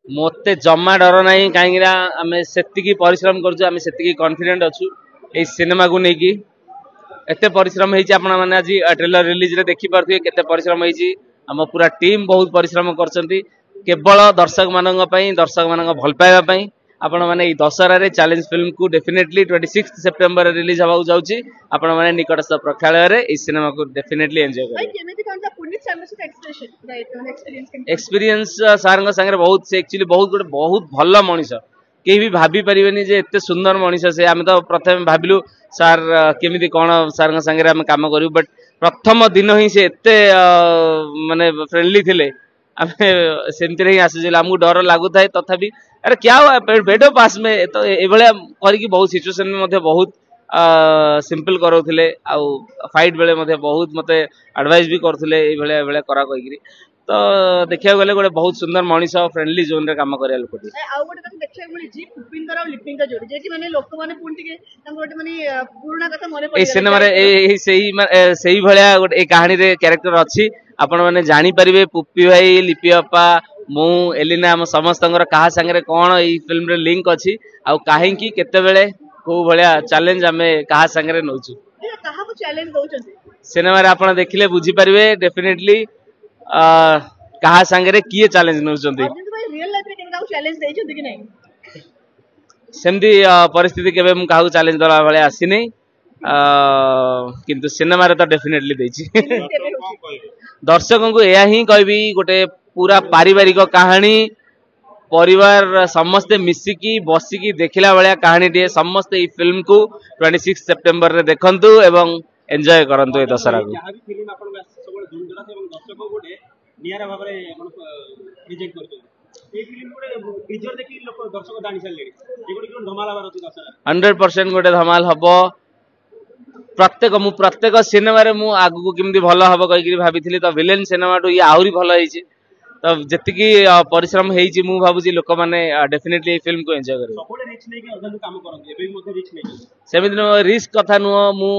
मते जम्मा डर ना कहीं आम से परिश्रम करें कॉन्फिडेंट अच्छु ये सिनेमा को लेकिन एते परिश्रम होती आपण मैंने आज ट्रेलर रिलीज रे देखी पारे केते परिश्रम होती आम पूरा टीम बहुत परिश्रम करछंती केवल दर्शक मान भल पाइबा आपण माने दशहरा रे चैलेंज फिल्म को डेफिनेटली 26 सेप्टेम्बर रिलीज होगा जाउची आपण माने निकटस्थ प्रेक्षालय रे इस सिनेमा को डेफिनेटली एंजॉय करें एक्सपीरियंस सार संगे बहुत से एक्चुअली बहुत भल मनीष केही भी भाभी परिबेनी जे एते सुंदर मनीष से आमे तो प्रथम भाबिलु सार केमिति कोन सार संगे आमे काम करू बट प्रथम दिन ही से एते माने फ्रेंडली थिले आमे सेमति रे आसे हमको डर लागु थाए तथापि अरे क्या हुआ बैठो पास में तो ए भले करके बहुत सिचुएशन में मध्य बहुत सिंपल करौथिले आ फाइट बेले मध्य बहुत मते एडवाइस भी करथिले ए भले भले करा कहिकरी तो देखिया गले गोटे बहुत सुंदर मनीष फ्रेंडली जोन रे काम करिया लोकटी आ गोटे तक देखिया मिली जी पुपिंदर और लिपिंग जोड़ी जे कि माने लोक माने पुन टिके तम गोटे माने पुराना कथा मने पड़ी ए सिनेमा रे ए सेही भलिया गोटे ए कहानी रे कैरेक्टर अछि आपण माने जानि परिबे पुप्पी भाई लिपि अपा मु एलिना हम समस्त क्या सांगे कौन ये फिल्म रे लिंक अच्छी आउ कहीं केते बेले को भलिया चैलेंज आमे कहा सांगे नौचु कहा को चैलेंज दोचंती सिनेमा रे आपण देखिले बुझी परिबे डेफिनेटली कहा सांगे किए चैलेंज नौचंती अर्जुन भाई रियल लाइफ रे केनका चैलेंज देचंती कि नहीं सेमती परिस्थिति केबे मु काहू चैलेंज दला भले आसी नहीं किंतु सिनेमा रे तो डेफिनेटली देची दर्शकों को यह ही कहबी गोटे पूरा पारिवारिक कहानी परिवार समस्ते मिसिकी बसिकी देखला भाया कहानी टे समस्ते ई फिल्म को 26 सेप्टेम्बर रे देखंतु एवं एंजॉय करंतु ए दशहरा को नियारा भाबरे आपण प्रेजेंट करतो ए फिल्म को टीजर देखि लोक दर्शक जानि सारले एगोडी कोन धमाल हबार अछि दशहरा 100% गोटे धमाल हबो प्रत्येक सिनेमा रे मु आगु को किमदी भलो हबो कहि भाबिथिली तो विलेन सिनेमा टू ये आहुरी भलो हेछि तो जतिकी परिश्रम हेछि मु भाबुची लोक माने डेफिनेटली ए फिल्म को एन्जॉय करे सबले रिस्क नै के अर्धन काम करन एबे मते रिस्क नै सेमिदिन रिस्क कथा नु मु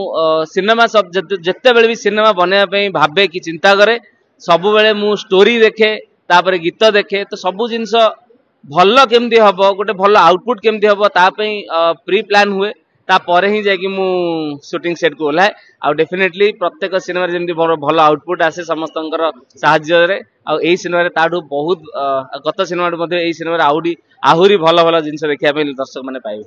सिनेमा सब जत्ते बेले भी सिनेमा बनेया पई भाबे कि चिंता करे सब बेले मु स्टोरी देखे तापर गीत देखे तो सब जिंस भल केमदी हबो गोटे भल आउटपुट केमदी हबो ता पई प्री प्लान हुए तापर ही जाकि मु शूटिंग सेट को ओलाए आ डेफिनेटली प्रत्येक सिनेमा जेमती भल आउटपुट आसे समस्त साहाय्य रे आ एई सिनेमा रे ताडू बहुत गत सिनेमा मध्ये एई सिनेमा रे आहुरी भल भल जिंस देखिया पे दर्शक माने पाइबे।